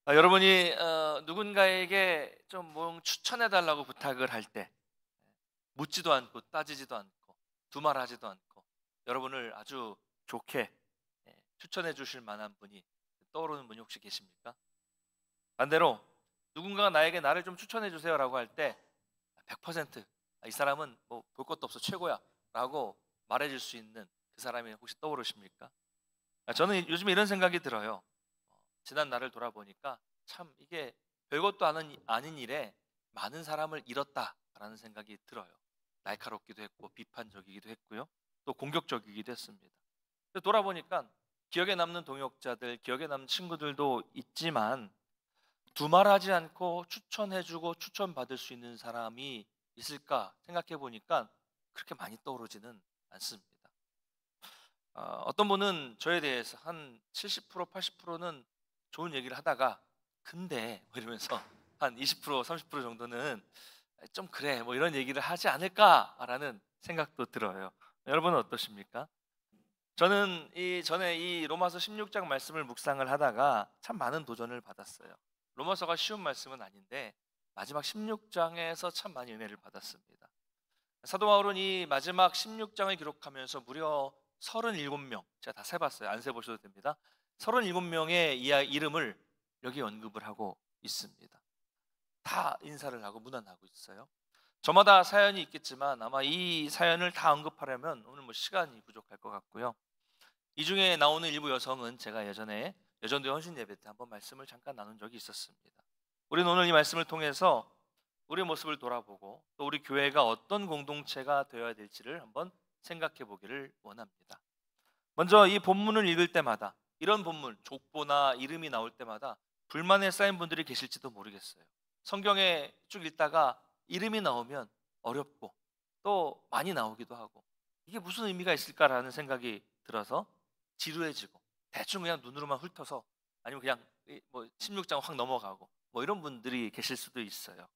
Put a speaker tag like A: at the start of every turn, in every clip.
A: 여러분이 누군가에게 좀 뭐 추천해 달라고 부탁을 할 때 묻지도 않고 따지지도 않고 두말하지도 않고 여러분을 아주 좋게 추천해 주실 만한 분이 떠오르는 분이 혹시 계십니까? 반대로 누군가가 나에게 나를 좀 추천해 주세요라고 할 때 100% 이 사람은 뭐 볼 것도 없어 최고야라고 말해 줄 수 있는 그 사람이 혹시 떠오르십니까? 저는 요즘에 이런 생각이 들어요. 지난 날을 돌아보니까 참 이게 별것도 아닌 일에 많은 사람을 잃었다라는 생각이 들어요. 날카롭기도 했고 비판적이기도 했고요. 또 공격적이기도 했습니다. 근데 돌아보니까 기억에 남는 동역자들, 기억에 남는 친구들도 있지만 두말하지 않고 추천해주고 추천받을 수 있는 사람이 있을까 생각해 보니까 그렇게 많이 떠오르지는 않습니다. 어떤 분은 저에 대해서 한 70% 80%는 좋은 얘기를 하다가 근데 뭐 이러면서 한 20% 30% 정도는 좀 그래 뭐 이런 얘기를 하지 않을까라는 생각도 들어요. 여러분은 어떠십니까? 저는 이 전에 이 로마서 16장 말씀을 묵상을 하다가 참 많은 도전을 받았어요. 로마서가 쉬운 말씀은 아닌데 마지막 16장에서 참 많이 은혜를 받았습니다. 사도 바울은 이 마지막 16장을 기록하면서 무려 37명, 제가 다 세봤어요. 안 세보셔도 됩니다. 37명의 이름을 여기 언급을 하고 있습니다. 다 인사를 하고 문안하고 있어요. 저마다 사연이 있겠지만 아마 이 사연을 다 언급하려면 오늘 뭐 시간이 부족할 것 같고요. 이 중에 나오는 일부 여성은 제가 예전에 여전도 헌신 예배 때 한번 말씀을 잠깐 나눈 적이 있었습니다. 우리는 오늘 이 말씀을 통해서 우리의 모습을 돌아보고 또 우리 교회가 어떤 공동체가 되어야 될지를 한번 생각해 보기를 원합니다. 먼저 이 본문을 읽을 때마다 이런 본문, 족보나 이름이 나올 때마다 불만에 쌓인 분들이 계실지도 모르겠어요. 성경에 쭉 읽다가 이름이 나오면 어렵고 또 많이 나오기도 하고 이게 무슨 의미가 있을까라는 생각이 들어서 지루해지고 대충 그냥 눈으로만 훑어서 아니면 그냥 뭐 16장 확 넘어가고 뭐 이런 분들이 계실 수도 있어요.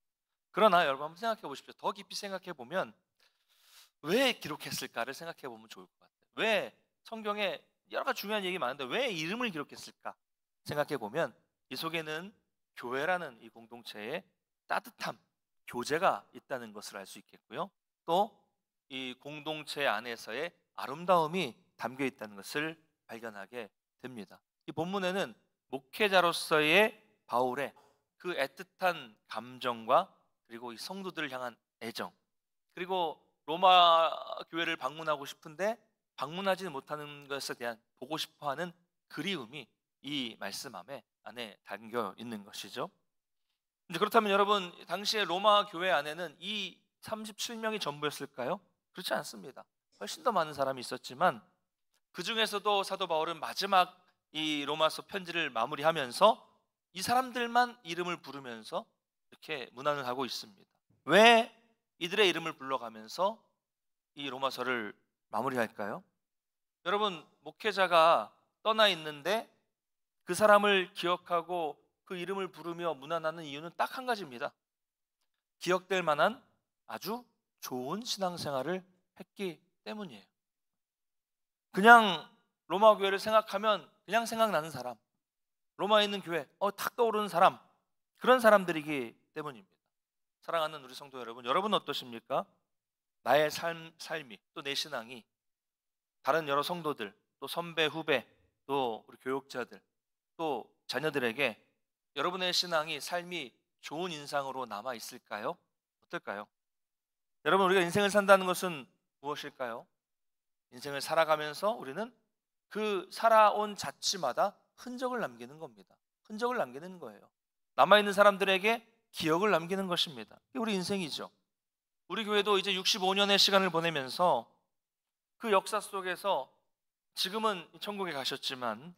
A: 그러나 여러분 한번 생각해 보십시오. 더 깊이 생각해 보면 왜 기록했을까를 생각해 보면 좋을 것 같아요. 왜 성경에 여러 가지 중요한 얘기 많은데 왜 이름을 기록했을까 생각해 보면 이 속에는 교회라는 이 공동체의 따뜻함, 교제가 있다는 것을 알 수 있겠고요. 또 이 공동체 안에서의 아름다움이 담겨 있다는 것을 발견하게 됩니다. 이 본문에는 목회자로서의 바울의 그 애틋한 감정과 그리고 이 성도들을 향한 애정, 그리고 로마 교회를 방문하고 싶은데 방문하지 못하는 것에 대한 보고 싶어하는 그리움이 이 말씀 안에 담겨 있는 것이죠. 근데 그렇다면 여러분 당시에 로마 교회 안에는 이 37명이 전부였을까요? 그렇지 않습니다. 훨씬 더 많은 사람이 있었지만 그 중에서도 사도 바울은 마지막 이 로마서 편지를 마무리하면서 이 사람들만 이름을 부르면서 이렇게 문안을 하고 있습니다. 왜 이들의 이름을 불러가면서 이 로마서를 마무리할까요? 여러분, 목회자가 떠나 있는데 그 사람을 기억하고 그 이름을 부르며 문안하는 이유는 딱 한 가지입니다. 기억될 만한 아주 좋은 신앙생활을 했기 때문이에요. 그냥 로마 교회를 생각하면 그냥 생각나는 사람, 로마에 있는 교회, 탁 떠오르는 사람, 그런 사람들이기 때문입니다. 사랑하는 우리 성도 여러분, 여러분 어떠십니까? 나의 삶이 또 내 신앙이 다른 여러 성도들, 또 선배, 후배, 또 우리 교육자들, 또 자녀들에게 여러분의 신앙이 삶이 좋은 인상으로 남아 있을까요? 어떨까요? 여러분 우리가 인생을 산다는 것은 무엇일까요? 인생을 살아가면서 우리는 그 살아온 자치마다 흔적을 남기는 겁니다. 흔적을 남기는 거예요. 남아있는 사람들에게 기억을 남기는 것입니다. 이게 우리 인생이죠. 우리 교회도 이제 65년의 시간을 보내면서 그 역사 속에서 지금은 천국에 가셨지만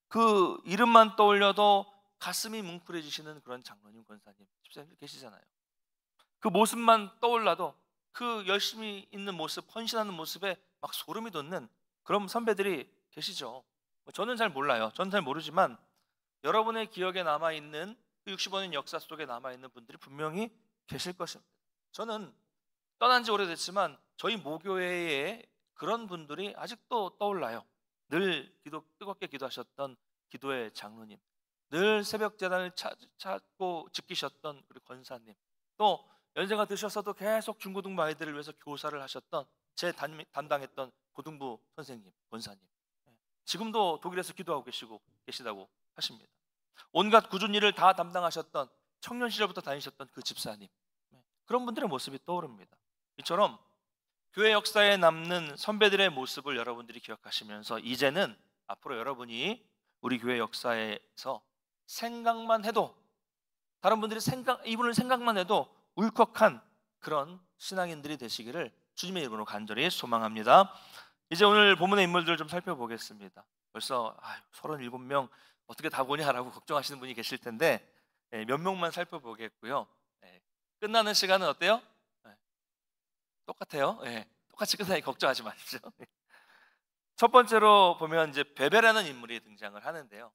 A: 그 이름만 떠올려도 가슴이 뭉클해지시는 그런 장로님, 권사님, 집사님들 계시잖아요. 그 모습만 떠올라도 그 열심히 있는 모습, 헌신하는 모습에 막 소름이 돋는 그런 선배들이 계시죠. 저는 잘 몰라요. 저는 잘 모르지만 여러분의 기억에 남아있는 그 65년 역사 속에 남아있는 분들이 분명히 계실 것입니다. 저는 떠난 지 오래됐지만 저희 모교회에 그런 분들이 아직도 떠올라요. 늘 뜨겁게 기도하셨던 기도의 장로님, 늘 새벽 제단을 찾고 지키셨던 우리 권사님, 또 연세가 드셨어도 계속 중고등부 아이들을 위해서 교사를 하셨던 제 담당했던 고등부 선생님, 권사님, 지금도 독일에서 기도하고 계시다고 하십니다. 온갖 꾸준 일을 다 담당하셨던, 청년 시절부터 다니셨던 그 집사님, 그런 분들의 모습이 떠오릅니다. 이처럼 교회 역사에 남는 선배들의 모습을 여러분들이 기억하시면서 이제는 앞으로 여러분이 우리 교회 역사에서 생각만 해도, 다른 분들이 이분을 생각만 해도 울컥한 그런 신앙인들이 되시기를 주님의 이름으로 간절히 소망합니다. 이제 오늘 본문의 인물들을 좀 살펴보겠습니다. 벌써 37명 어떻게 다 보냐라고 걱정하시는 분이 계실 텐데 몇 명만 살펴보겠고요. 끝나는 시간은 어때요? 똑같아요. 똑같이 끝나니 걱정하지 마십시오. 첫 번째로 보면 이제 베베라는 인물이 등장을 하는데요.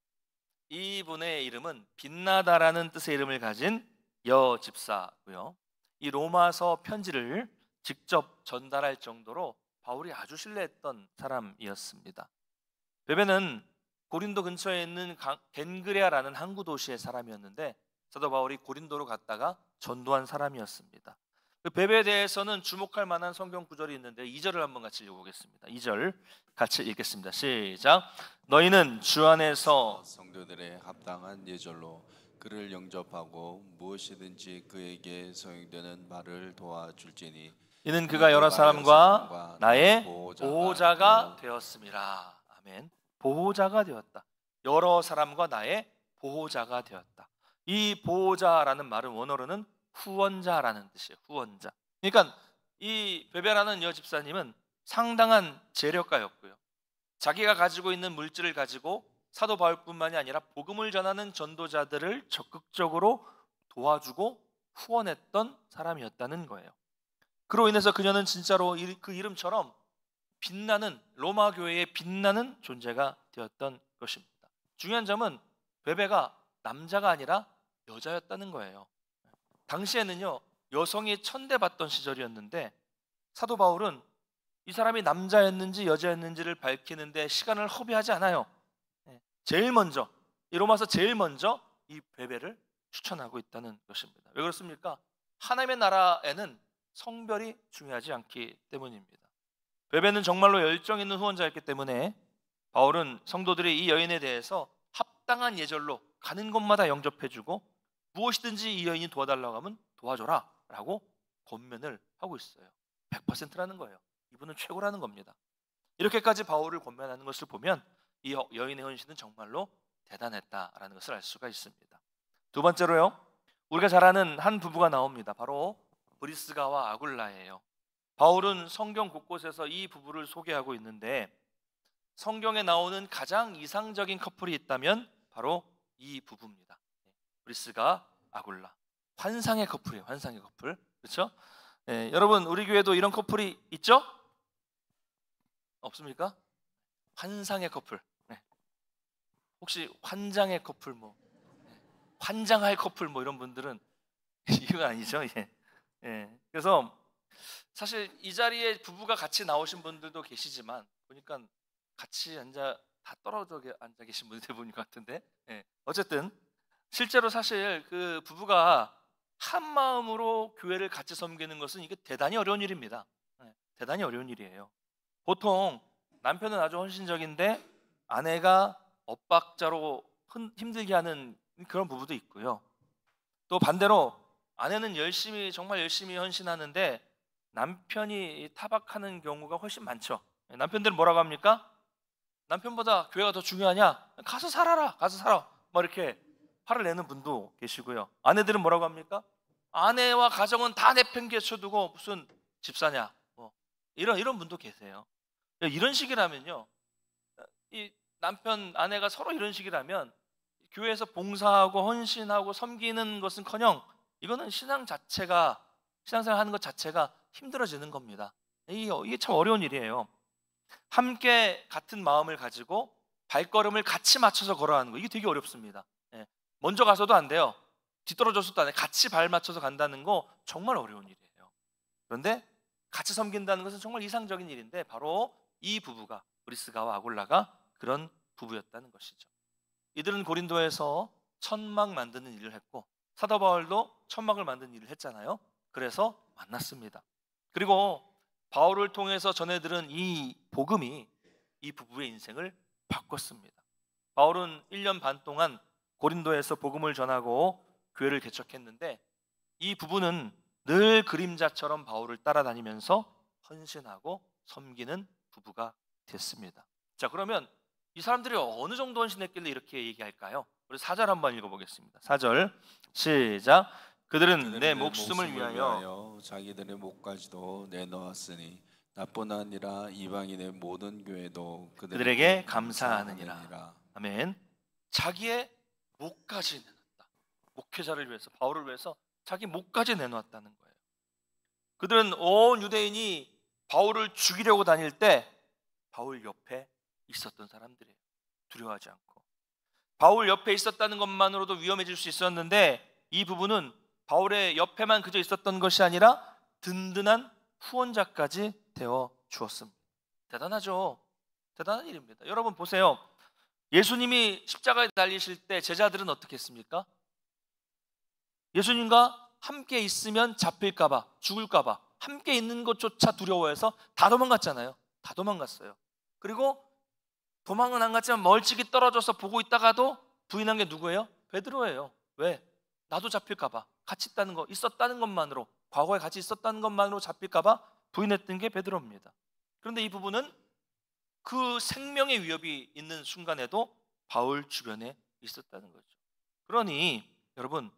A: 이분의 이름은 빛나다라는 뜻의 이름을 가진 여집사고요. 이 로마서 편지를 직접 전달할 정도로 바울이 아주 신뢰했던 사람이었습니다. 베베는 고린도 근처에 있는 겐그레아라는 항구 도시의 사람이었는데 사도 바울이 고린도로 갔다가 전도한 사람이었습니다. 그 베베에 대해서는 주목할 만한 성경 구절이 있는데 2절을 한번 같이 읽어보겠습니다. 2절 같이 읽겠습니다. 시작. 너희는 주 안에서
B: 성도들의 합당한 예절로 그를 영접하고 무엇이든지 그에게 소용되는 말을 도와줄지니
A: 이는 그가 여러 사람과 나의 보호자가 되었습니다. 아멘. 보호자가 되었다. 여러 사람과 나의 보호자가 되었다. 이 보호자라는 말은 원어로는 후원자라는 뜻이에요. 후원자. 그러니까 이 베베라는 여집사님은 상당한 재력가였고요. 자기가 가지고 있는 물질을 가지고 사도 바울뿐만이 아니라 복음을 전하는 전도자들을 적극적으로 도와주고 후원했던 사람이었다는 거예요. 그로 인해서 그녀는 진짜로 그 이름처럼 빛나는, 로마 교회의 빛나는 존재가 되었던 것입니다. 중요한 점은 베베가 남자가 아니라 여자였다는 거예요. 당시에는요, 여성이 천대받던 시절이었는데 사도 바울은 이 사람이 남자였는지 여자였는지를 밝히는데 시간을 허비하지 않아요. 제일 먼저, 이 로마서 제일 먼저 이 베베를 추천하고 있다는 것입니다. 왜 그렇습니까? 하나님의 나라에는 성별이 중요하지 않기 때문입니다. 베베는 정말로 열정 있는 후원자였기 때문에 바울은 성도들이 이 여인에 대해서 합당한 예절로 가는 곳마다 영접해주고 무엇이든지 이 여인이 도와달라고 하면 도와줘라 라고 권면을 하고 있어요. 100%라는 거예요. 이분은 최고라는 겁니다. 이렇게까지 바울을 권면하는 것을 보면 이 여인의 헌신은 정말로 대단했다라는 것을 알 수가 있습니다. 두 번째로요, 우리가 잘 아는 한 부부가 나옵니다. 바로 브리스가와 아굴라예요. 바울은 성경 곳곳에서 이 부부를 소개하고 있는데 성경에 나오는 가장 이상적인 커플이 있다면 바로 이 부부입니다. 브리스가, 아굴라. 환상의 커플이에요. 환상의 커플. 그렇죠? 여러분, 우리 교회도 이런 커플이 있죠? 없습니까? 환상의 커플. 혹시 환장의 커플, 환장할 커플 이런 분들은 이건 아니죠. 그래서 사실 이 자리에 부부가 같이 나오신 분들도 계시지만 보니까 같이 다 떨어져 앉아 계신 분들 대부분인 것 같은데, 어쨌든 실제로 사실 그 부부가 한 마음으로 교회를 같이 섬기는 것은 이게 대단히 어려운 일입니다. 대단히 어려운 일이에요. 보통 남편은 아주 헌신적인데 아내가 엇박자로 힘들게 하는 그런 부부도 있고요. 또 반대로 아내는 정말 열심히 헌신하는데 남편이 타박하는 경우가 훨씬 많죠. 남편들은 뭐라고 합니까? 남편보다 교회가 더 중요하냐? 가서 살아라, 가서 살아. 이렇게 화를 내는 분도 계시고요. 아내들은 뭐라고 합니까? 아내와 가정은 다 내팽개쳐두고 무슨 집사냐? 이런 분도 계세요. 이런 식이라면요, 이 남편, 아내가 서로 이런 식이라면 교회에서 봉사하고 헌신하고 섬기는 것은커녕 이거는 신앙생활 하는 것 자체가 힘들어지는 겁니다. 이게 참 어려운 일이에요. 함께 같은 마음을 가지고 발걸음을 같이 맞춰서 걸어가는 거, 이게 되게 어렵습니다. 먼저 가서도 안 돼요. 뒤떨어져서도 안 돼요. 같이 발 맞춰서 간다는 거 정말 어려운 일이에요. 그런데 같이 섬긴다는 것은 정말 이상적인 일인데 바로 이 부부가, 브리스가와 아굴라가 그런 부부였다는 것이죠. 이들은 고린도에서 천막 만드는 일을 했고 사도 바울도 천막을 만드는 일을 했잖아요. 그래서 만났습니다. 그리고 바울을 통해서 전해 들은 이 복음이 이 부부의 인생을 바꿨습니다. 바울은 1년 반 동안 고린도에서 복음을 전하고 교회를 개척했는데 이 부부는 늘 그림자처럼 바울을 따라다니면서 헌신하고 섬기는 부부가 됐습니다. 자, 그러면 이 사람들이 어느 정도 헌신했길래 이렇게 얘기할까요? 우리 4절 한번 읽어보겠습니다. 4절 시작. 그들은 내 목숨을 위하여
B: 자기들의 목까지도 내놓았으니 나뿐 아니라 이방인의 모든 교회도
A: 그들에게 감사하느니라. 아멘. 자기의 목까지 내놨다. 목회자를 위해서, 바울을 위해서 자기 목까지 내놓았다는 거예요. 그들은 온 유대인이 바울을 죽이려고 다닐 때 바울 옆에 있었던 사람들이에요. 두려워하지 않고. 바울 옆에 있었다는 것만으로도 위험해질 수 있었는데 이 부부는 바울의 옆에만 그저 있었던 것이 아니라 든든한 후원자까지 되어 주었습니다. 대단하죠. 대단한 일입니다. 여러분 보세요. 예수님이 십자가에 달리실 때 제자들은 어떻게 했습니까? 예수님과 함께 있으면 잡힐까봐, 죽을까봐 함께 있는 것조차 두려워해서 다 도망갔잖아요. 다 도망갔어요. 그리고 도망은 안 갔지만 멀찍이 떨어져서 보고 있다가도 부인한 게 누구예요? 베드로예요. 왜? 나도 잡힐까봐, 같이 있었다는 것만으로, 과거에 같이 있었다는 것만으로 잡힐까봐 부인했던 게 베드로입니다. 그런데 이 부부는 그 생명의 위협이 있는 순간에도 바울 주변에 있었다는 거죠. 그러니 여러분,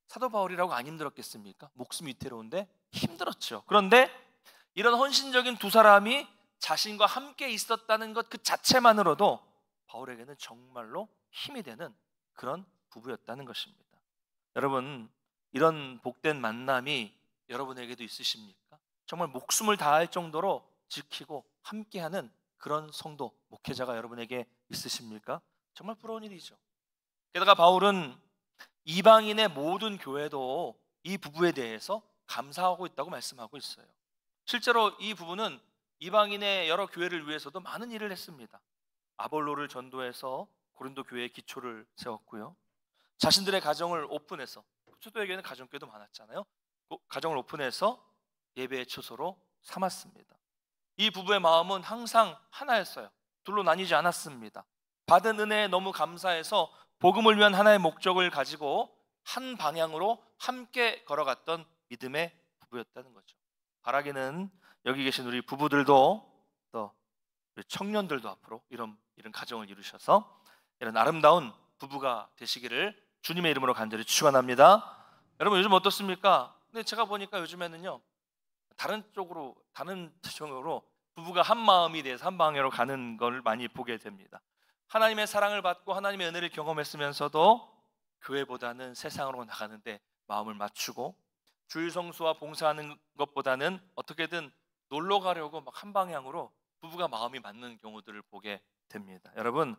A: 사도 바울이라고 안 힘들었겠습니까? 목숨이 위태로운데 힘들었죠. 그런데 이런 헌신적인 두 사람이 자신과 함께 있었다는 것 그 자체만으로도 바울에게는 정말로 힘이 되는 그런 부부였다는 것입니다. 여러분, 이런 복된 만남이 여러분에게도 있으십니까? 정말 목숨을 다할 정도로 지키고 함께하는 그런 성도, 목회자가 여러분에게 있으십니까? 정말 부러운 일이죠. 게다가 바울은 이방인의 모든 교회도 이 부부에 대해서 감사하고 있다고 말씀하고 있어요. 실제로 이 부부는 이방인의 여러 교회를 위해서도 많은 일을 했습니다. 아볼로를 전도해서 고린도 교회의 기초를 세웠고요. 자신들의 가정을 오픈해서, 초대교회는 가정교회도 많았잖아요. 가정을 오픈해서 예배의 처소로 삼았습니다. 이 부부의 마음은 항상 하나였어요. 둘로 나뉘지 않았습니다. 받은 은혜에 너무 감사해서 복음을 위한 하나의 목적을 가지고 한 방향으로 함께 걸어갔던 믿음의 부부였다는 거죠. 바라기는 여기 계신 우리 부부들도 또 우리 청년들도 앞으로 이런 가정을 이루셔서 이런 아름다운 부부가 되시기를 주님의 이름으로 간절히 축원합니다. 여러분 요즘 어떻습니까? 근데 제가 보니까 요즘에는요 다른 쪽으로 부부가 한 마음이 돼서 한 방향으로 가는 걸 많이 보게 됩니다. 하나님의 사랑을 받고 하나님의 은혜를 경험했으면서도 교회보다는 세상으로 나가는데 마음을 맞추고 주일 성수와 봉사하는 것보다는 어떻게든 놀러 가려고 막 한 방향으로 부부가 마음이 맞는 경우들을 보게 됩니다. 여러분,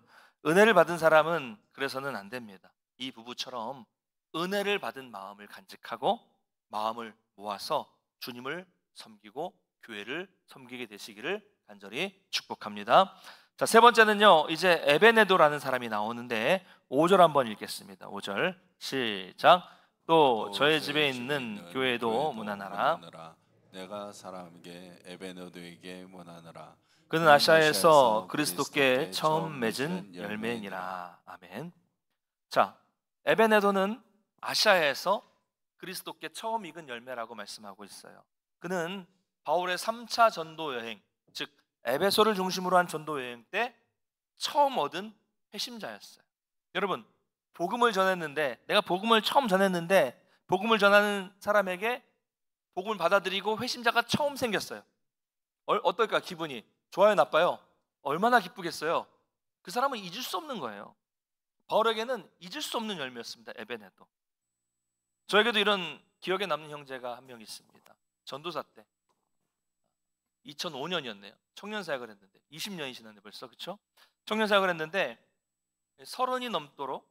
A: 은혜를 받은 사람은 그래서는 안 됩니다. 이 부부처럼 은혜를 받은 마음을 간직하고 마음을 모아서 주님을 섬기고 교회를 섬기게 되시기를 간절히 축복합니다. 자, 세 번째는요, 이제 에베네도라는 사람이 나오는데 5절 한번 읽겠습니다. 5절 시작. 또 저의 집에 있는 교회도 문안하라.
B: 내가 사람에게 에베네도에게 문안하라.
A: 그는 아시아에서 그리스도께 처음 맺은 열매니라. 아멘. 자, 에베네도는 아시아에서 그리스도께 처음 익은 열매라고 말씀하고 있어요. 그는 바울의 3차 전도 여행, 즉 에베소를 중심으로 한 전도 여행 때 처음 얻은 회심자였어요. 여러분, 복음을 전했는데, 내가 복음을 처음 전했는데 복음을 전하는 사람에게 복음을 받아들이고 회심자가 처음 생겼어요. 어떨까 기분이? 좋아요, 나빠요? 얼마나 기쁘겠어요? 그 사람은 잊을 수 없는 거예요. 바울에게는 잊을 수 없는 열매였습니다. 에베네도. 저에게도 이런 기억에 남는 형제가 한 명 있습니다. 전도사 때 2005년이었네요. 청년 사역을 했는데 20년이 지났네 벌써, 그렇죠? 청년 사역을 했는데 30이 넘도록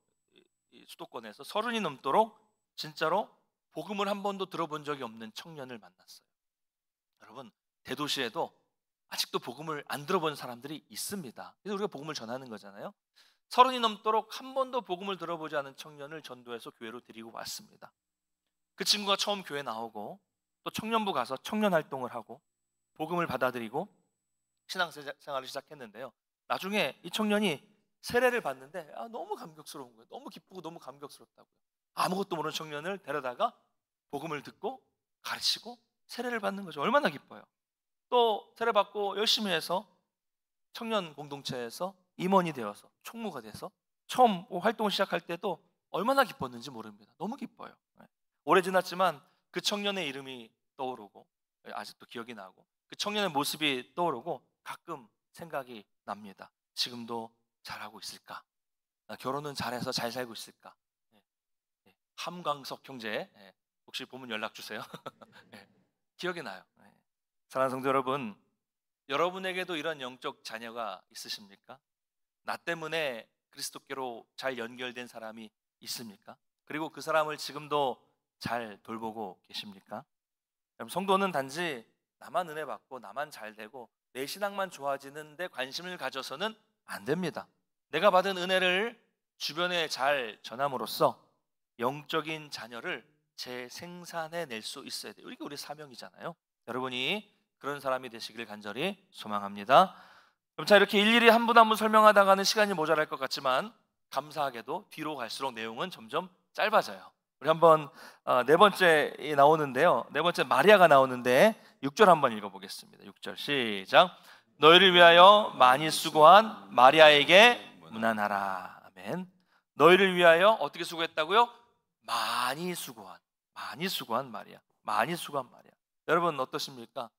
A: 수도권에서 30이 넘도록 진짜로 복음을 한 번도 들어본 적이 없는 청년을 만났어요. 여러분, 대도시에도 아직도 복음을 안 들어본 사람들이 있습니다. 그래서 우리가 복음을 전하는 거잖아요. 30이 넘도록 한 번도 복음을 들어보지 않은 청년을 전도해서 교회로 데리고 왔습니다. 그 친구가 처음 교회 나오고 또 청년부 가서 청년 활동을 하고 복음을 받아들이고 신앙생활을 시작했는데요. 나중에 이 청년이 세례를 받는데 너무 감격스러운 거예요. 너무 기쁘고 너무 감격스럽다고요. 아무것도 모르는 청년을 데려다가 복음을 듣고 가르치고 세례를 받는 거죠. 얼마나 기뻐요. 또 세례 받고 열심히 해서 청년 공동체에서 임원이 되어서 총무가 돼서 처음 활동을 시작할 때도 얼마나 기뻤는지 모릅니다. 너무 기뻐요. 오래 지났지만 그 청년의 이름이 떠오르고 아직도 기억이 나고 그 청년의 모습이 떠오르고 가끔 생각이 납니다. 지금도 잘하고 있을까? 결혼은 잘해서 잘 살고 있을까? 함광석 형제 혹시 보면 연락 주세요. 기억이 나요. 사랑하는 성도 여러분, 여러분에게도 이런 영적 자녀가 있으십니까? 나 때문에 그리스도께로 잘 연결된 사람이 있습니까? 그리고 그 사람을 지금도 잘 돌보고 계십니까? 성도는 단지 나만 은혜 받고 나만 잘 되고 내 신앙만 좋아지는 데 관심을 가져서는 안 됩니다. 내가 받은 은혜를 주변에 잘 전함으로써 영적인 자녀를 재생산해 낼 수 있어야 돼요. 이게 우리 사명이잖아요. 여러분이 그런 사람이 되시길 간절히 소망합니다. 그럼 자, 이렇게 일일이 한 분 한 분 설명하다가는 시간이 모자랄 것 같지만 감사하게도 뒤로 갈수록 내용은 점점 짧아져요. 우리 한번 네 번째 나오는데요. 네 번째 마리아가 나오는데 6절 한번 읽어보겠습니다. 6절 시작. 너희를 위하여 많이 수고한 마리아에게 문안하라. 아멘. 너희를 위하여 어떻게 수고했다고요? 많이 수고한 마리아. 많이 수고한 마리아. 여러분 어떠십니까?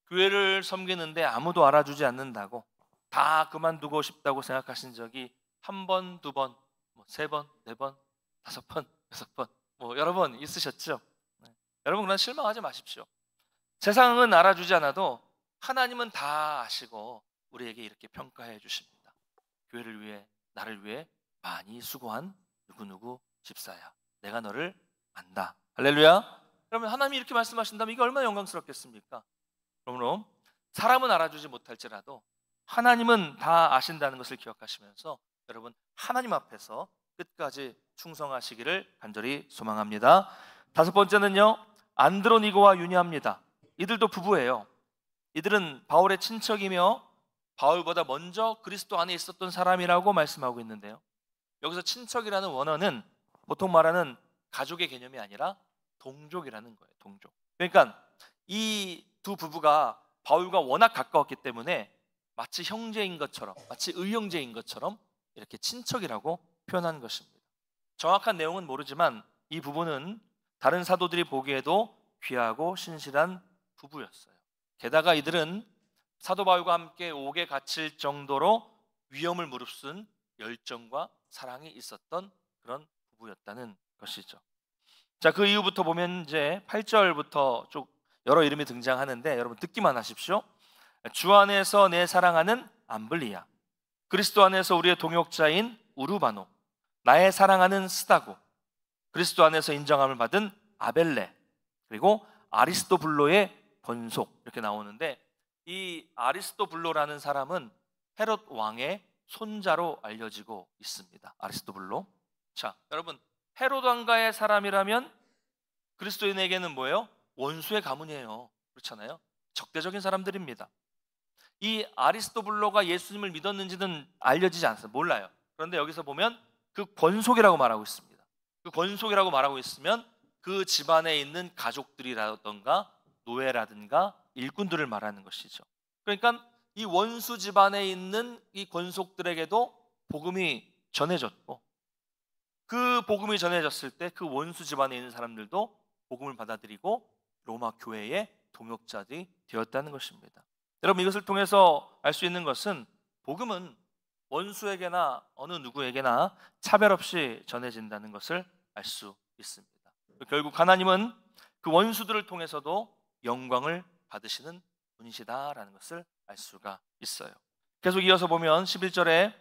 A: 교회를 섬기는데 아무도 알아주지 않는다고 다 그만두고 싶다고 생각하신 적이 한 번, 두 번, 세 번, 네 번, 다섯 번, 여섯 번 여러 번 있으셨죠? 여러분 그러나 실망하지 마십시오. 세상은 알아주지 않아도 하나님은 다 아시고 우리에게 이렇게 평가해 주십니다. 교회를 위해 나를 위해 많이 수고한 누구누구 집사야. 내가 너를 안다. 할렐루야. 그러면 하나님이 이렇게 말씀하신다면 이게 얼마나 영광스럽겠습니까? 그러므로 사람은 알아주지 못할지라도 하나님은 다 아신다는 것을 기억하시면서 여러분 하나님 앞에서 끝까지 충성하시기를 간절히 소망합니다. 다섯 번째는요, 안드로니고와 유니아입니다. 이들도 부부예요. 이들은 바울의 친척이며 바울보다 먼저 그리스도 안에 있었던 사람이라고 말씀하고 있는데요. 여기서 친척이라는 원어는 보통 말하는 가족의 개념이 아니라 동족이라는 거예요. 동족. 그러니까 이 두 부부가 바울과 워낙 가까웠기 때문에 마치 형제인 것처럼, 마치 의형제인 것처럼 이렇게 친척이라고 표현한 것입니다. 정확한 내용은 모르지만 이 부부는 다른 사도들이 보기에도 귀하고 신실한 부부였어요. 게다가 이들은 사도 바울과 함께 옥에 갇힐 정도로 위험을 무릅쓴 열정과 사랑이 있었던 그런 부부였다는 것이죠. 자, 그 이후부터 보면 이제 8절부터 쭉 여러 이름이 등장하는데 여러분 듣기만 하십시오. 주 안에서 내 사랑하는 암블리아, 그리스도 안에서 우리의 동역자인 우르바노, 나의 사랑하는 스다고, 그리스도 안에서 인정함을 받은 아벨레, 그리고 아리스토블로의 번속, 이렇게 나오는데 이 아리스토블로라는 사람은 헤롯 왕의 손자로 알려지고 있습니다. 아리스토블로. 자, 여러분 헤롯 왕가의 사람이라면 그리스도인에게는 뭐예요? 원수의 가문이에요. 그렇잖아요. 적대적인 사람들입니다. 이 아리스토블로가 예수님을 믿었는지는 알려지지 않아요. 몰라요. 그런데 여기서 보면 그 권속이라고 말하고 있습니다. 그 권속이라고 말하고 있으면 그 집안에 있는 가족들이라든가 노예라든가 일꾼들을 말하는 것이죠. 그러니까 이 원수 집안에 있는 이 권속들에게도 복음이 전해졌고, 그 복음이 전해졌을 때 그 원수 집안에 있는 사람들도 복음을 받아들이고 로마 교회의 동역자들이 되었다는 것입니다. 여러분 이것을 통해서 알 수 있는 것은 복음은 원수에게나 어느 누구에게나 차별 없이 전해진다는 것을 알 수 있습니다. 결국 하나님은 그 원수들을 통해서도 영광을 받으시는 분이시다라는 것을 알 수가 있어요. 계속 이어서 보면 11절에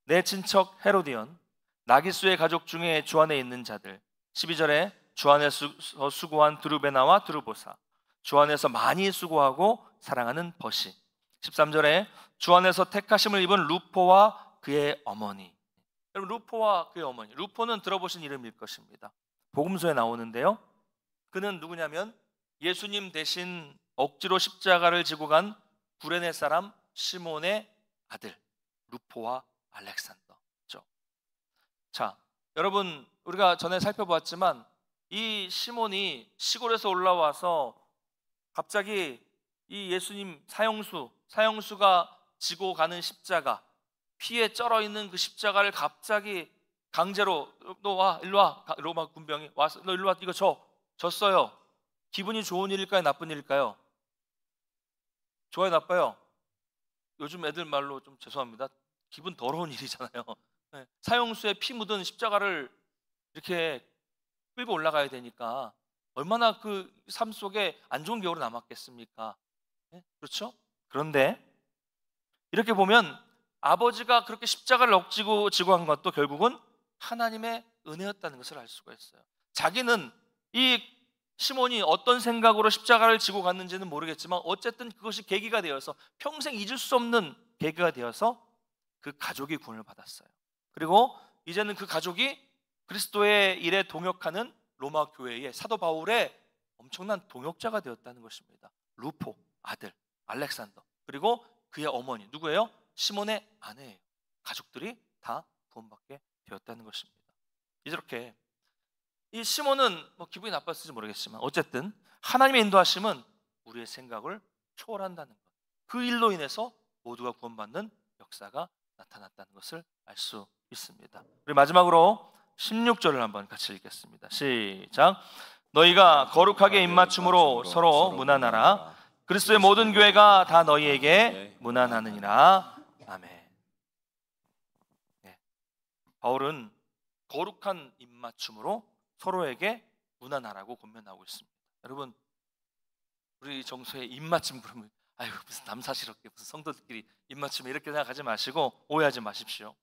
A: 내 친척 헤로디온, 나기수의 가족 중에 주 안에 있는 자들, 12절에 주 안에서 수고한 드루베나와 드루보사, 주 안에서 많이 수고하고 사랑하는 버시, 13절에 주 안에서 택하심을 입은 루포와 그의 어머니, 여러분, 루포와 그의 어머니. 루포는 들어보신 이름일 것입니다. 복음서에 나오는데요. 그는 누구냐면 예수님 대신 억지로 십자가를 지고 간 구레네 사람 시몬의 아들 루포와 알렉산더죠. 자, 여러분, 우리가 전에 살펴보았지만 이 시몬이 시골에서 올라와서 갑자기 이 예수님 사형수가 지고 가는 십자가, 피에 쩔어 있는 그 십자가를 갑자기 강제로 너 와, 일로 와. 로마 군병이 와서 너 일로 와, 이거 졌어요. 기분이 좋은 일일까요, 나쁜 일일까요? 좋아요, 나빠요? 요즘 애들 말로 좀 죄송합니다. 기분 더러운 일이잖아요. 네. 사형수의 피 묻은 십자가를 이렇게 끌고 올라가야 되니까 얼마나 그 삶 속에 안 좋은 기억으로 남았겠습니까? 네? 그렇죠? 그런데 이렇게 보면 아버지가 그렇게 십자가를 억지고 지고 한 것도 결국은 하나님의 은혜였다는 것을 알 수가 있어요. 자기는 이 시몬이 어떤 생각으로 십자가를 지고 갔는지는 모르겠지만 어쨌든 그것이 계기가 되어서 평생 잊을 수 없는 계기가 되어서 그 가족이 구원을 받았어요. 그리고 이제는 그 가족이 그리스도의 일에 동역하는 로마 교회의 사도 바울의 엄청난 동역자가 되었다는 것입니다. 루포 아들 알렉산더, 그리고 그의 어머니 누구예요? 시몬의 아내예요. 가족들이 다 구원받게 되었다는 것입니다. 이렇게 이 시몬은 뭐 기분이 나빴을지 모르겠지만 어쨌든 하나님의 인도하심은 우리의 생각을 초월한다는 것, 그 일로 인해서 모두가 구원받는 역사가 나타났다는 것을 알 수 있습니다. 우리 마지막으로 16절을 한번 같이 읽겠습니다. 시작. 너희가 거룩하게 입맞춤으로 서로 문안하라. 그리스도의 모든 교회가 다 너희에게 문안하느니라. 아멘. 네. 바울은 거룩한 입맞춤으로 서로에게 문안하라고 권면하고 있습니다. 여러분, 우리 정서에 입맞춤 그러면 아유 무슨 남사스럽게 무슨 성도들끼리 입맞춤 이렇게 생각하지 마시고 오해하지 마십시오.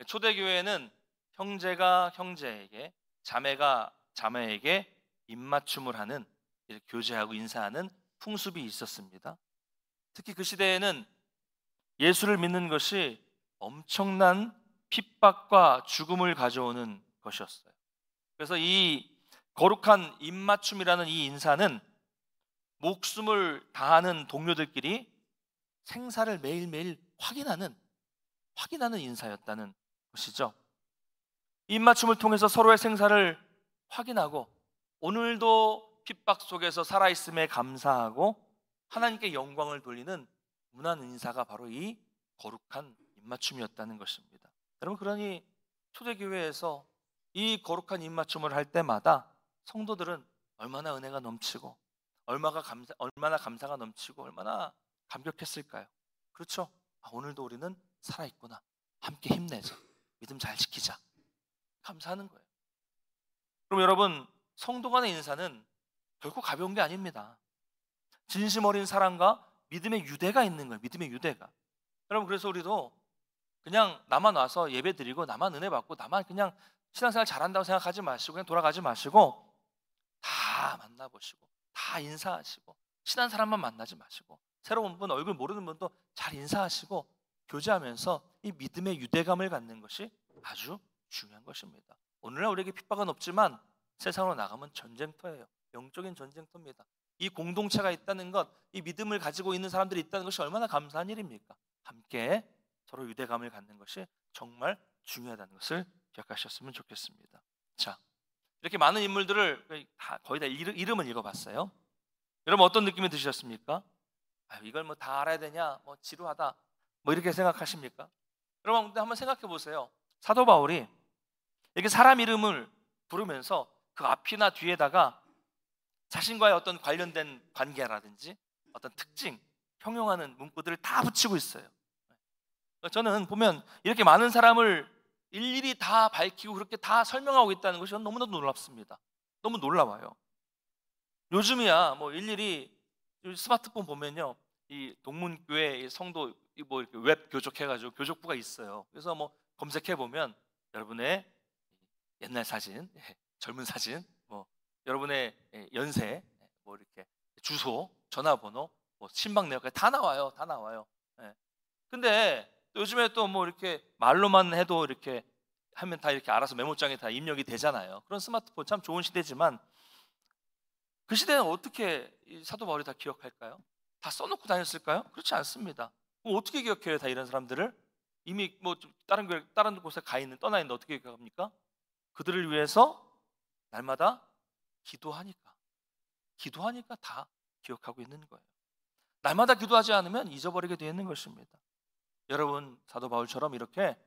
A: 초대교회는 형제가 형제에게, 자매가 자매에게 입맞춤을 하는, 이렇게 교제하고 인사하는 풍습이 있었습니다. 특히 그 시대에는 예수를 믿는 것이 엄청난 핍박과 죽음을 가져오는 것이었어요. 그래서 이 거룩한 입맞춤이라는 이 인사는 목숨을 다하는 동료들끼리 생사를 매일매일 확인하는 인사였다는 것이죠. 입맞춤을 통해서 서로의 생사를 확인하고 오늘도 핍박 속에서 살아있음에 감사하고 하나님께 영광을 돌리는 문안 인사가 바로 이 거룩한 입맞춤이었다는 것입니다. 여러분, 그러니 초대교회에서 이 거룩한 입맞춤을 할 때마다 성도들은 얼마나 은혜가 넘치고 얼마나 감사가 넘치고 얼마나 감격했을까요? 그렇죠? 오늘도 우리는 살아있구나, 함께 힘내자, 믿음 잘 지키자, 감사하는 거예요. 그럼 여러분, 성도 간의 인사는 결코 가벼운 게 아닙니다. 진심 어린 사랑과 믿음의 유대가 있는 거예요. 믿음의 유대가. 여러분, 그래서 우리도 그냥 나만 와서 예배 드리고 나만 은혜 받고 나만 그냥 신앙생활 잘한다고 생각하지 마시고 그냥 돌아가지 마시고 다 만나보시고 다 인사하시고, 친한 사람만 만나지 마시고 새로운 분, 얼굴 모르는 분도 잘 인사하시고 교제하면서 이 믿음의 유대감을 갖는 것이 아주 중요한 것입니다. 오늘날 우리에게 핍박은 없지만 세상으로 나가면 전쟁터예요. 영적인 전쟁터입니다. 이 공동체가 있다는 것, 이 믿음을 가지고 있는 사람들이 있다는 것이 얼마나 감사한 일입니까? 함께 서로 유대감을 갖는 것이 정말 중요하다는 것을 기억하셨으면 좋겠습니다. 자, 이렇게 많은 인물들을 거의 다 이름을 읽어봤어요. 여러분, 어떤 느낌이 드셨습니까? 이걸 뭐 다 알아야 되냐, 뭐 지루하다, 뭐 이렇게 생각하십니까? 여러분, 근데 한번 생각해 보세요. 사도 바울이 이렇게 사람 이름을 부르면서 그 앞이나 뒤에다가 자신과의 어떤 관련된 관계라든지 어떤 특징, 형용하는 문구들을 다 붙이고 있어요. 저는 보면 이렇게 많은 사람을 일일이 다 밝히고 그렇게 다 설명하고 있다는 것이 너무나도 놀랍습니다. 너무 놀라워요. 요즘이야 뭐 일일이 스마트폰 보면요, 이 동문교회 성도 뭐 이렇게 웹 교족해가지고 교족부가 있어요. 그래서 뭐 검색해 보면 여러분의 옛날 사진, 젊은 사진, 뭐 여러분의 연세, 뭐 이렇게 주소, 전화번호, 뭐 신방 내역까지 다 나와요. 다 나와요. 근데 요즘에 또 뭐 이렇게 말로만 해도 이렇게 하면 다 이렇게 알아서 메모장에 다 입력이 되잖아요. 그런 스마트폰 참 좋은 시대지만 그 시대는 어떻게 이 사도 바울이 다 기억할까요? 다 써놓고 다녔을까요? 그렇지 않습니다. 그럼 어떻게 기억해요? 다 이런 사람들을 이미 뭐 다른 교회, 다른 곳에 떠나 있는데 어떻게 기억합니까? 그들을 위해서 날마다 기도하니까 다 기억하고 있는 거예요. 날마다 기도하지 않으면 잊어버리게 되어 있는 것입니다. 여러분 사도 바울처럼 이렇게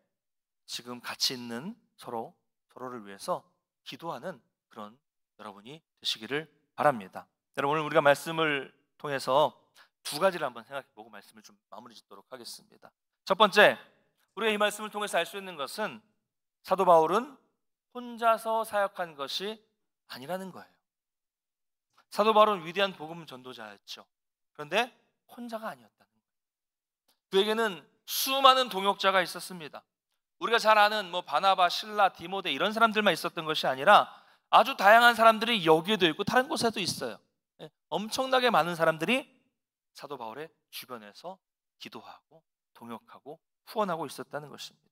A: 지금 같이 있는 서로를 위해서 기도하는 그런 여러분이 되시기를 바랍니다. 여러분 오늘 우리가 말씀을 통해서 두 가지를 한번 생각해보고 말씀을 좀 마무리 짓도록 하겠습니다. 첫 번째, 우리가 이 말씀을 통해서 알 수 있는 것은 사도 바울은 혼자서 사역한 것이 아니라는 거예요. 사도 바울은 위대한 복음 전도자였죠. 그런데 혼자가 아니었다는 거예요. 그에게는 수많은 동역자가 있었습니다. 우리가 잘 아는 뭐 바나바, 실라, 디모데 이런 사람들만 있었던 것이 아니라 아주 다양한 사람들이 여기에도 있고 다른 곳에도 있어요. 엄청나게 많은 사람들이 사도 바울의 주변에서 기도하고 동역하고 후원하고 있었다는 것입니다.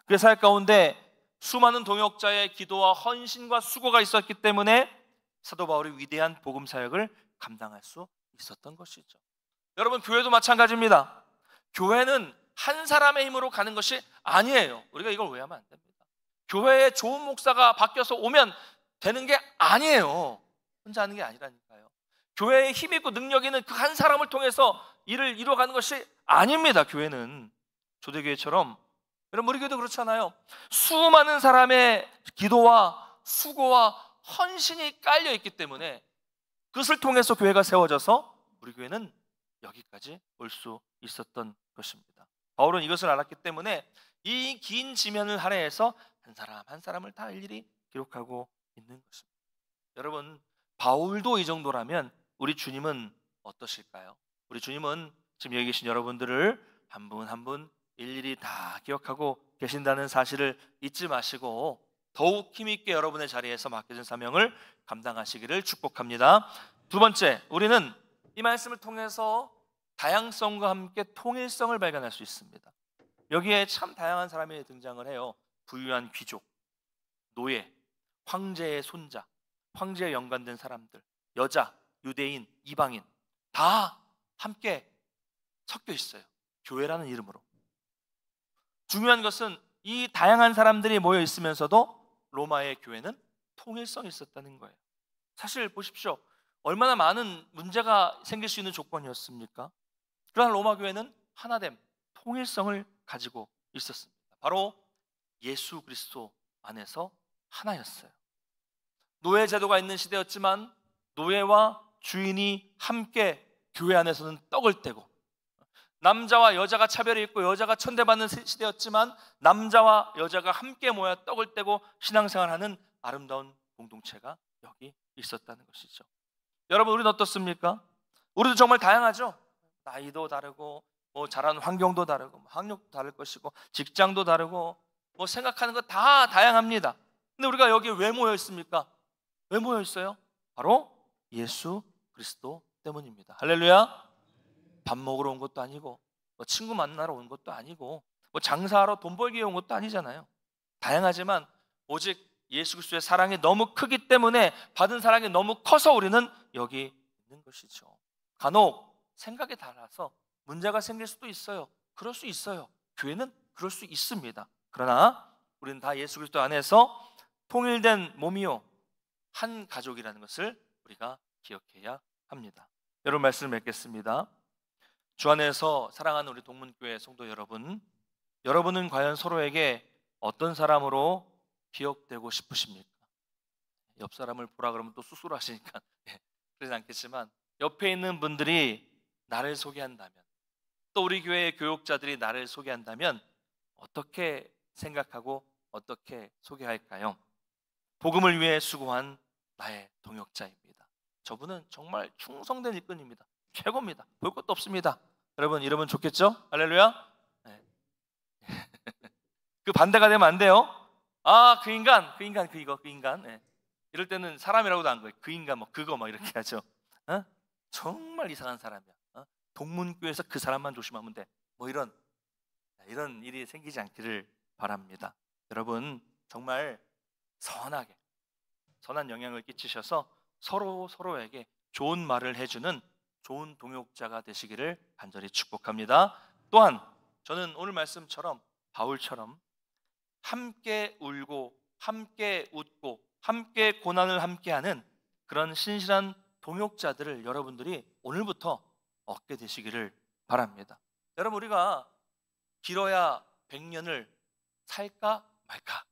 A: 그 사역 가운데 수많은 동역자의 기도와 헌신과 수고가 있었기 때문에 사도 바울이 위대한 복음 사역을 감당할 수 있었던 것이죠. 여러분 교회도 마찬가지입니다. 교회는 한 사람의 힘으로 가는 것이 아니에요. 우리가 이걸 오해하면 안 됩니다. 교회에 좋은 목사가 바뀌어서 오면 되는 게 아니에요. 혼자 하는 게 아니라니까요. 교회에 힘 있고 능력 있는 그 한 사람을 통해서 일을 이루어가는 것이 아닙니다. 교회는 조대교회처럼 여러분 우리 교회도 그렇잖아요. 수많은 사람의 기도와 수고와 헌신이 깔려 있기 때문에 그것을 통해서 교회가 세워져서 우리 교회는 여기까지 올 수 있었던 것입니다. 바울은 이것을 알았기 때문에 이 긴 지면을 할애해서 한 사람 한 사람을 다 일일이 기록하고 있는 것입니다. 여러분 바울도 이 정도라면 우리 주님은 어떠실까요? 우리 주님은 지금 여기 계신 여러분들을 한 분 한 분 일일이 다 기억하고 계신다는 사실을 잊지 마시고 더욱 힘있게 여러분의 자리에서 맡겨진 사명을 감당하시기를 축복합니다. 두 번째, 우리는 이 말씀을 통해서 다양성과 함께 통일성을 발견할 수 있습니다. 여기에 참 다양한 사람이 등장을 해요. 부유한 귀족, 노예, 황제의 손자, 황제에 연관된 사람들, 여자, 유대인, 이방인 다 함께 섞여 있어요. 교회라는 이름으로. 중요한 것은 이 다양한 사람들이 모여 있으면서도 로마의 교회는 통일성이 있었다는 거예요. 사실 보십시오. 얼마나 많은 문제가 생길 수 있는 조건이었습니까? 그러나 로마 교회는 하나됨, 통일성을 가지고 있었습니다. 바로 예수 그리스도 안에서 하나였어요. 노예 제도가 있는 시대였지만 노예와 주인이 함께 교회 안에서는 떡을 떼고, 남자와 여자가 차별이 있고 여자가 천대받는 시대였지만 남자와 여자가 함께 모여 떡을 떼고 신앙생활하는 아름다운 공동체가 여기 있었다는 것이죠. 여러분 우리는 어떻습니까? 우리도 정말 다양하죠. 나이도 다르고 뭐 자라는 환경도 다르고 학력도 다를 것이고 직장도 다르고 뭐 생각하는 거 다 다양합니다. 근데 우리가 여기 왜 모여 있습니까? 왜 모여 있어요? 바로 예수 그리스도 때문입니다. 할렐루야. 밥 먹으러 온 것도 아니고 뭐 친구 만나러 온 것도 아니고 뭐 장사하러 돈 벌기 위해 온 것도 아니잖아요. 다양하지만 오직 예수 그리스도의 사랑이 너무 크기 때문에 받은 사랑이 너무 커서 우리는 여기 있는 것이죠. 간혹 생각이 달라서 문제가 생길 수도 있어요. 그럴 수 있어요. 교회는 그럴 수 있습니다. 그러나 우리는 다 예수 그리스도 안에서 통일된 몸이요 한 가족이라는 것을 우리가 기억해야 합니다. 여러분 말씀을 맺겠습니다. 주 안에서 사랑하는 우리 동문교회 성도 여러분, 여러분은 과연 서로에게 어떤 사람으로 기억되고 싶으십니까? 옆 사람을 보라 그러면 또 쑥스러워하시니까 그러지 않겠지만 옆에 있는 분들이 나를 소개한다면, 또 우리 교회의 교육자들이 나를 소개한다면 어떻게 생각하고 어떻게 소개할까요? 복음을 위해 수고한 나의 동역자입니다. 저분은 정말 충성된 일꾼입니다. 최고입니다. 볼 것도 없습니다. 여러분 이러면 좋겠죠? 할렐루야. 네. 그 반대가 되면 안 돼요. 아, 그 인간. 네. 이럴 때는 사람이라고도 안 거예요. 그 인간 뭐 그거 막 이렇게 하죠. 어? 정말 이상한 사람이야. 동문교회에서 그 사람만 조심하면 돼. 뭐 이런 일이 생기지 않기를 바랍니다. 여러분 정말 선하게 선한 영향을 끼치셔서 서로에게 좋은 말을 해주는 좋은 동역자가 되시기를 간절히 축복합니다. 또한 저는 오늘 말씀처럼 바울처럼 함께 울고 함께 웃고 함께 고난을 함께하는 그런 신실한 동역자들을 여러분들이 오늘부터 얻게 되시기를 바랍니다. 여러분 우리가 길어야 100년을 살까 말까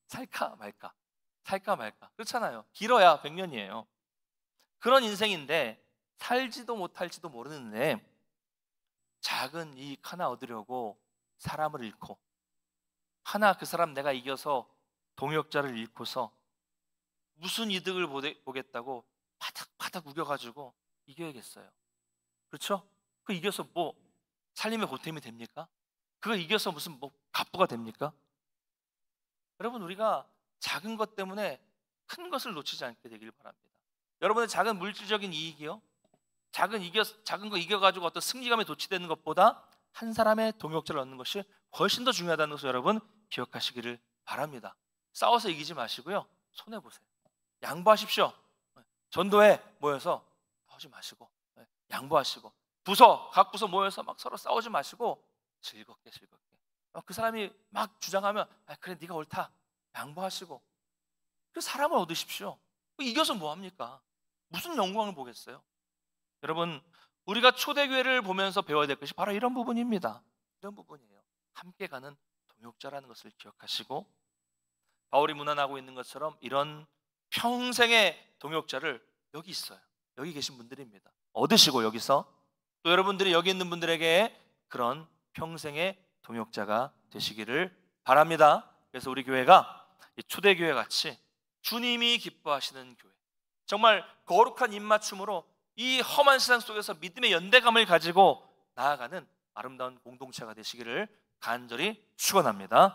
A: 살까 말까 살까 말까 그렇잖아요. 길어야 100년이에요. 그런 인생인데 살지도 못할지도 모르는데 작은 이익 하나 얻으려고 사람을 잃고 하나 그 사람 내가 이겨서 동역자를 잃고서 무슨 이득을 보겠다고 바닥바닥 우겨가지고 이겨야겠어요. 그렇죠? 그 이겨서 뭐 살림의 보탬이 됩니까? 그거 이겨서 무슨 뭐 갑부가 됩니까? 여러분 우리가 작은 것 때문에 큰 것을 놓치지 않게 되길 바랍니다. 여러분의 작은 물질적인 이익이요, 작은 거 이겨가지고 어떤 승리감에 도취되는 것보다 한 사람의 동역자를 얻는 것이 훨씬 더 중요하다는 것을 여러분 기억하시기를 바랍니다. 싸워서 이기지 마시고요, 손해 보세요. 양보하십시오. 전도에 모여서 싸우지 마시고 양보하시고, 각 부서 모여서 막 서로 싸우지 마시고 즐겁게 그 사람이 막 주장하면 그래 네가 옳다 양보하시고 그 사람을 얻으십시오. 이겨서 뭐합니까? 무슨 영광을 보겠어요? 여러분 우리가 초대교회를 보면서 배워야 될 것이 바로 이런 부분입니다. 이런 부분이에요. 함께 가는 동역자라는 것을 기억하시고, 바울이 문안하고 있는 것처럼 이런 평생의 동역자를 여기 있어요. 여기 계신 분들입니다. 얻으시고 여기서 또 여러분들이 여기 있는 분들에게 그런 평생의 동역자가 되시기를 바랍니다. 그래서 우리 교회가 초대교회 같이 주님이 기뻐하시는 교회, 정말 거룩한 입맞춤으로 이 험한 세상 속에서 믿음의 연대감을 가지고 나아가는 아름다운 공동체가 되시기를 간절히 축원합니다.